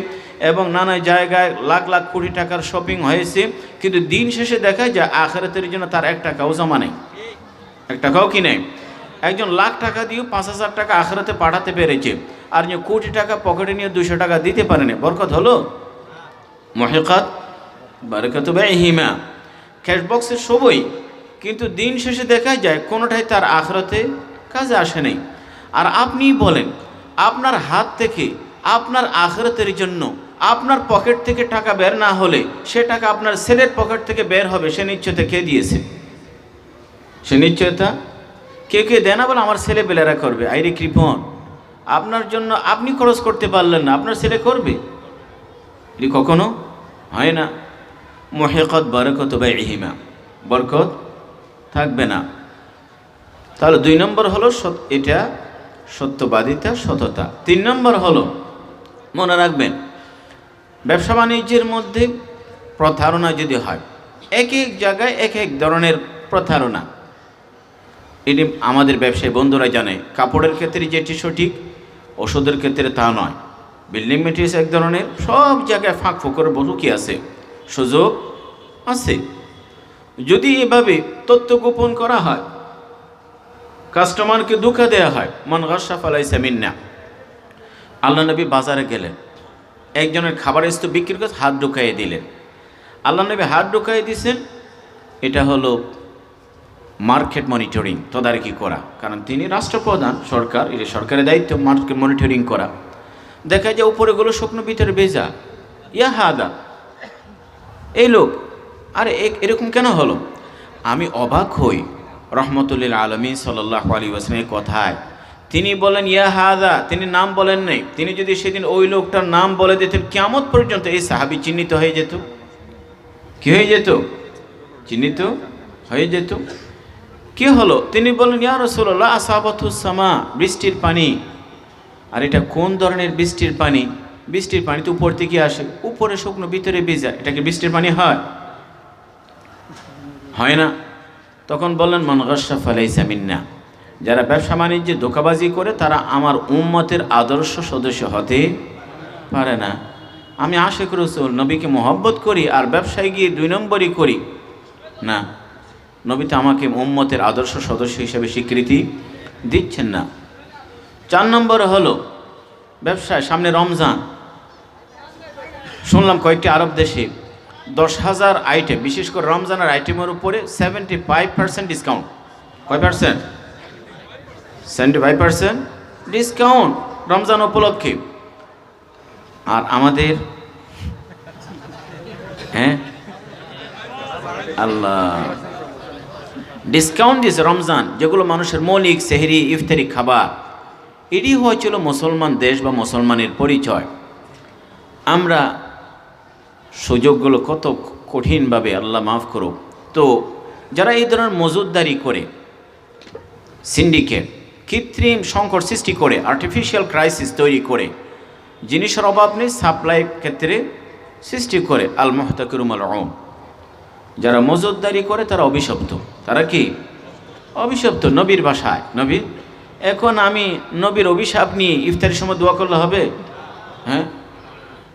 এবং নানা জায়গায় লাখ লাখ কোটি টাকার শপিং হয়েছে, কিন্তু দিন শেষে দেখা যায় আখিরাতের জন্য তার 1 টাকাও জমা নেই, 1 টাকাও কি নেই। একজন লাখ টাকা দিয়েও 5,000 টাকা আখিরাতে পাঠাতে পেরেছে, আর যে কোটি টাকা পকেটে নিয়ে 200 টাকা দিতে পারেনি, বরকত হলো? মুহিকাত বারাকাতু বাইহিমা, ক্যাশ বক্সে সবই, কিন্তু দিন শেষে দেখা যায় কোনোটাই তার আখিরাতে কাজে আসে নাই। আর আপনি বলেন, আপনার হাত থেকে আপনার আখিরাতের জন্য আপনার পকেট থেকে টাকা বের না হলে সে টাকা আপনার ছেলের পকেট থেকে বের হবে, সে নিশ্চয়তা কে দিয়েছে? সে নিশ্চয়তা কে কে দেয় না, বলে আমার ছেলেপেলেরা করবে, আইরে কৃপণ, আপনার জন্য আপনি খরচ করতে পারলেন না, আপনার ছেলে করবে, এটি কখনো হয় না। মুহিকাত বারাকাতু বাইহিমা, বরকত থাকবে না। তাহলে 2 নম্বর হলো এটা সত্যবাদিতা, সততা। 3 নম্বর হলো মনে রাখবেন, ব্যবসা বাণিজ্যের মধ্যে প্রতারণা যদি হয়, এক এক জায়গায় এক এক ধরনের প্রতারণা, এটি আমাদের ব্যবসায়ী বন্ধুরা জানে। কাপড়ের ক্ষেত্রে যেটি সঠিক, ওষুধের ক্ষেত্রে তা নয়। বিল্ডিং মেটেরিয়ালস এক ধরনের, সব জায়গায় ফাঁক ফোকর বহু কি আছে, সুযোগ আছে। যদি এভাবে তথ্য গোপন করা হয়, কাস্টমারকে ধোঁকা দেওয়া হয়, মান গাশশা ফালাইসা মিন্না। আল্লাহ নবী বাজারে গেলেন, একজনের খাবারের স্তূপ বিক্রি করে হাত ঢুকাইয়ে দিলেন। আল্লাহ নবী হাত ঢুকাইয়ে দিয়েছেন, এটা হলো মার্কেট মনিটরিং, তদারকি করা। কারণ তিনি রাষ্ট্রপ্রধান, সরকার, এটা সরকারের দায়িত্ব মার্কেট মনিটরিং করা। দেখা যায় উপরেগুলো শুকনো, ভিতরে ভেজা। ইয়া হাদা, এই লোক, আরে এরকম কেন হলো? আমি অবাক হই রহমতুল্লিল আলমিন সাল্লাল্লাহু আলাইহি ওয়াসাল্লামের কথায়। তিনি বলেন ইয়া হাদা, তিনি নাম বলেন নাই। তিনি যদি সেদিন ওই লোকটার নাম বলে দিতেন, কিয়ামত পর্যন্ত এই সাহাবী চিহ্নিত হয়ে যেত। কি হয়ে যেত? চিহ্নিত হয়ে যেত। কি হলো? তিনি বলেন ইয়া রাসূলুল্লাহ আসাবাতুস সামা, বৃষ্টির পানি। আর এটা কোন ধরনের বৃষ্টির পানি? বৃষ্টির পানি তো উপর থেকে আসে, উপরে শুকনো, ভিতরে ভেজা, এটাকে বৃষ্টির পানি হয়? হয় না। তখন বললেন মান গাশশা ফালাইসা মিন্না, যারা ব্যবসা বাণিজ্যে ধোঁকাবাজি করে তারা আমার উম্মতের আদর্শ সদস্য হতে পারে না। আমি আশিক রাসূল, নবীকে মহব্বত করি, আর ব্যবসায় গিয়ে 2 নম্বরই করি না। নবী তো আমাকে উম্মতের আদর্শ সদস্য হিসেবে স্বীকৃতি দিচ্ছেন না। 4 নম্বর হলো ব্যবসায়, সামনে রমজান। শুনলাম কয়েকটি আরব দেশে 10,000 আইটেম, বিশেষ করে রমজানের আইটেমের উপরে 75% ডিসকাউন্ট। কয় পার্সেন্ট? 75% ডিসকাউন্ট রমজান উপলক্ষে। আর আমাদের আল্লাহ ডিসকাউন্ট দিয়েছে রমজান, যেগুলো মানুষের মৌলিক সেহরি ইফতারি খাবার, এটি হয়েছিল মুসলমান দেশ বা মুসলমানের পরিচয়। আমরা সুযোগগুলো কত কঠিনভাবে, আল্লাহ মাফ করুক। তো যারা এই ধরনের মজুদদারি করে, সিন্ডিকেট, কৃত্রিম সংকট সৃষ্টি করে, আর্টিফিশিয়াল ক্রাইসিস তৈরি করে, জিনিসের অভাব নেই, সাপ্লাই ক্ষেত্রে সৃষ্টি করে, আল মুহতাকিরু মালউন। যারা মজুদদারি করে তারা অভিশপ্ত। তারা কি? অভিশপ্ত। নবীর ভাষায়, নবী, এখন আমি নবীর অভিশাপ নিয়ে ইফতারের সময় দোয়া করলে হবে? হ্যাঁ,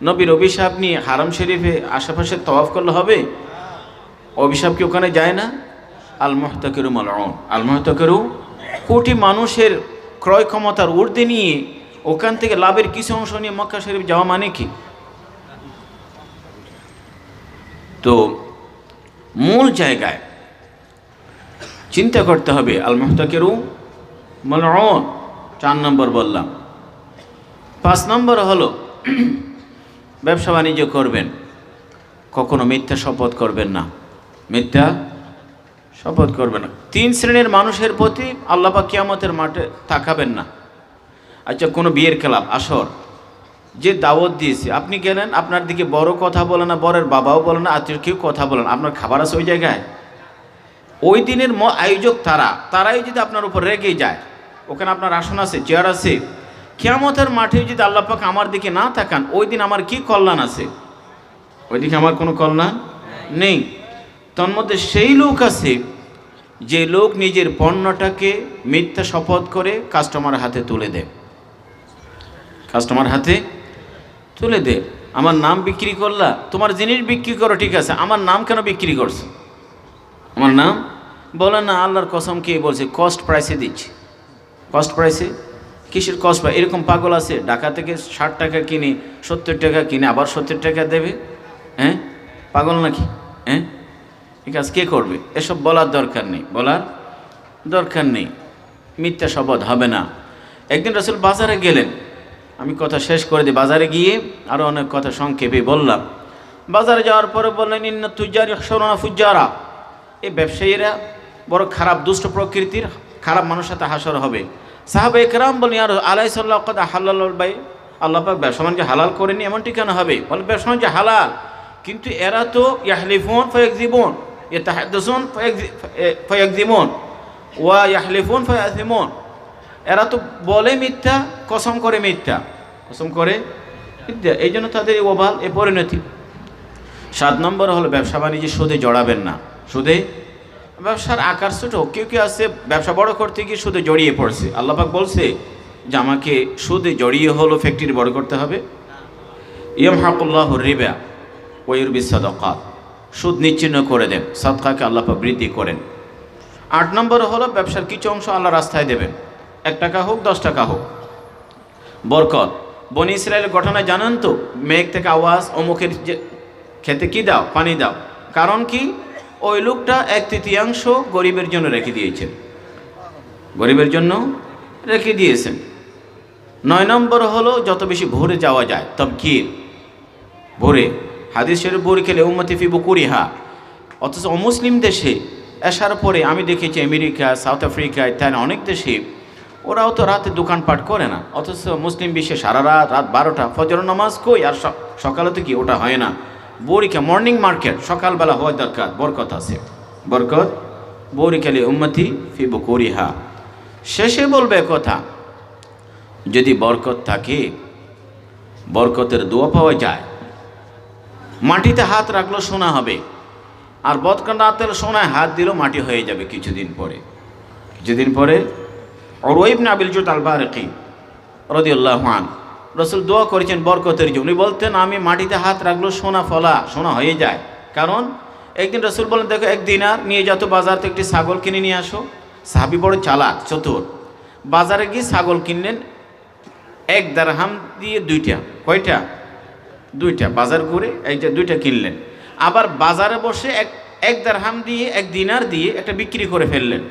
নবীর অভিশাপ নিয়ে হারাম শরীফে আশেপাশে তওয়াফ করলে হবে? অভিশাপ কি ওখানে যায় না? আল মুহতাকিরু মালউন। আল মুহতাকিরু, কোটি মানুষের ক্রয় ক্ষমতার ঊর্ধ্বে নিয়ে ওখান থেকে লাভের কিছু অংশ নিয়ে মক্কা শরীফ যাওয়া মানে কি? তো মূল জায়গায় চিন্তা করতে হবে। আল মুহতাকিরু মালউন 4 নম্বর বললাম। 5 নম্বর হলো ব্যবসা বাণিজ্য করবেন, কখনো মিথ্যা শপথ করবেন না। মিথ্যা শপথ করবেন না। 3 শ্রেণীর মানুষের প্রতি আল্লাহ পাক কিয়ামতের মাঠে তাকাবেন না। আচ্ছা, কোনো বিয়ের ক্লাব, আসর, যে দাওয়াত দিয়েছে, আপনি গেলেন, আপনার দিকে বড় কথা বলে না, বরের বাবাও বলে না, আত্মীয় কেউ কথা বলেন, আপনার খাবার আছে ওই জায়গায়? ওই দিনের আয়োজক তারাই যদি আপনার উপর রেগে যায়, ওখানে আপনার আসন আছে, চেয়ার আছে, কিয়ামতের মাঠে যদি আল্লাহ পাক আমার দিকে না তাকান, ওই দিন আমার কি কল্যাণ আছে? ওই দিকে আমার কোনো কল্যাণ নেই। তন্মধ্যে সেই লোক আছে যে লোক নিজের পণ্যটাকে মিথ্যা শপথ করে কাস্টমার হাতে তুলে দেয়। কাস্টমার হাতে তুলে দে, আমার নাম বিক্রি করলা, তোমার জিনিস বিক্রি করো, ঠিক আছে, আমার নাম কেন বিক্রি করছো? আমার নাম বলে না, আল্লাহর কসম কে বলছে, কস্ট প্রাইসে দিচ্ছি। কস্ট প্রাইসে? কিসের কস্ট প্রাইস? এরকম পাগল আছে, ঢাকা থেকে 60 টাকা কিনে 70 টাকা কিনে আবার 70 টাকা দেবে। হ্যাঁ, পাগল নাকি? হ্যাঁ, ঠিক আছে, কে করবে? এসব বলার দরকার নেই, বলার দরকার নেই। মিথ্যা শপথ হবে না। একদিন রাসূল বাজারে গেলেন, আমি কথা শেষ করে দিই। বাজারে গিয়ে আরও অনেক কথা সংক্ষেপে বললাম। বাজারে যাওয়ার পরে বললেন ইন্না তুজ্জার ইয়াহশুরুনা ফুজ্জারা, এই ব্যবসায়ীরা বড় খারাপ, দুষ্ট প্রকৃতির, খারাপ মানুষের সাথে হাসর হবে। সাহাবা একরাম বলেন, আর আলাইসাল্লাহ কদ হালাল বাই, আল্লাহ পাক ব্যবসা বাণিজ্য হালাল করেনি, এমনটি কেন হবে? বলে ব্যবসা বাণিজ্য হালাল, কিন্তু এরা তো ইয়াহলিফুন ফায়াকযিবুন, ইয়াতাহাদ্দাসুন ফায়াকযিবুন ওয়া ইয়াহলিফুন ফায়াসিমুন। এরা তো বলে মিথ্যা, কসম করে মিথ্যা, কসম করে মিথ্যা, এই জন্য তাদের এই ওবাল, এ পরিণতি। 7 নম্বর হলো ব্যবসা বাণিজ্যে সুদে জড়াবেন না। সুদে, ব্যবসার আকার ছোট, কেউ কেউ আছে ব্যবসা বড় করতে গিয়ে সুদে জড়িয়ে পড়ছে। আল্লাহ পাক বলছে যে আমাকে সুদে জড়িয়ে হলো ফ্যাক্টরি বড় করতে হবে। ইয়ামহাকুল্লাহু রিবা ওয়া ইউরবিস সাদাকাত, সুদ নিচ্ছিন্ন করে দেন, সাদকাকে আল্লাহ পাক বৃদ্ধি করেন। 8 নম্বর হলো ব্যবসার কিছু অংশ আল্লাহ রাস্তায় দেবেন, 1 টাকা হোক 10 টাকা হোক, বরকত। বনি ইসরায়েলের ঘটনায় জানেন তো, মেঘ থেকে আওয়াজ, অমুকের খেতে কি দাও, পানি দাও, কারণ কি? ওই লোকটা 1/3 গরিবের জন্য রেখে দিয়েছেন, গরিবের জন্য রেখে দিয়েছেন। 9 নম্বর হলো যত বেশি ভোরে যাওয়া যায়, তাবকির, ভোরে। হাদিস শরীফ ভোরে খেলে উম্মতি ফি বুকুরিহা। অথচ অমুসলিম দেশে আসার পরে আমি দেখেছি আমেরিকা, সাউথ আফ্রিকা ইত্যাদি অনেক দেশে ওরাও তো রাতে দোকানপাট করে না, অথচ মুসলিম বিশ্বে সারা রাত 12টা ফজর নামাজ কই, আর সকালে তো কি ওটা হয় না। বরিখা মর্নিং মার্কেট সকালবেলা হওয়ার দরকার, বরকত আছে, বরকত। বরিখালি উম্মতি ফি বুকুরিহা। শেষে বলবে কথা, যদি বরকত থাকে, বরকতের দোয়া পাওয়া যায়। মাটিতে হাত রাখলো সোনা হবে, আর বদকান্ডাতে সোনায় হাত দিল মাটি হয়ে যাবে কিছুদিন পরে। কিছুদিন পরে উরওয়া ইবনে আবিল জুত আল বারিকি রাদিয়াল্লাহু আনহু, রাসূল দোয়া করেছেন বরকতের জন্য। উনি বলতেন আমি মাটিতে হাত রাখলো সোনা ফলা, সোনা হয়ে যায়। কারণ একদিন রাসূল বলেন, দেখো 1 দিনার নিয়ে যত বাজার থেকে একটি ছাগল কিনে নিয়ে আসো। সাহাবী বড় চালাক চতুর, বাজারে গিয়ে ছাগল কিনলেন 1 দিরহাম দিয়ে 2টা। কয়টা? 2টা। বাজার করে 2টা কিনলেন। আবার বাজারে বসে 1 দিরহাম দিয়ে 1 দিনার দিয়ে একটা বিক্রি করে ফেললেন।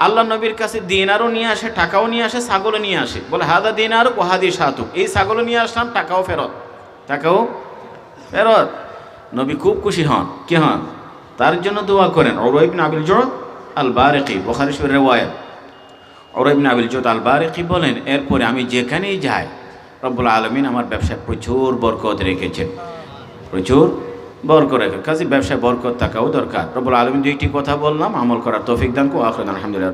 আল্লাহ নবীর কাছে দিনারও নিয়ে আসে, টাকাও নিয়ে আসে, ছাগলও নিয়ে আসে। বলে হাদা দিনার ও হাদি শাতুক, এই ছাগলও নিয়ে আসলাম, টাকাও ফেরত, টাকাও ফেরত। নবী খুব খুশি হন, কি হন? তার জন্য দোয়া করেন। উরওয়া ইবনে আবিল জুত আল বারিকি, বুখারী শরীফের riwayat। উরওয়া ইবনে আবিল জুত আল বারিকি বলেন, এরপরে আমি যেখানেই যাই রব্বুল আলামিন আমার ব্যবসায় প্রচুর বরকত রেখেছেন, প্রচুর বরকত রেখে। কাজে ব্যবসায় বরকত থাকাও দরকার। রব্বুল আলামিন 2টি কথা বললাম, আমল করার তৌফিক দান করুন। আলহামদুলিল্লাহ।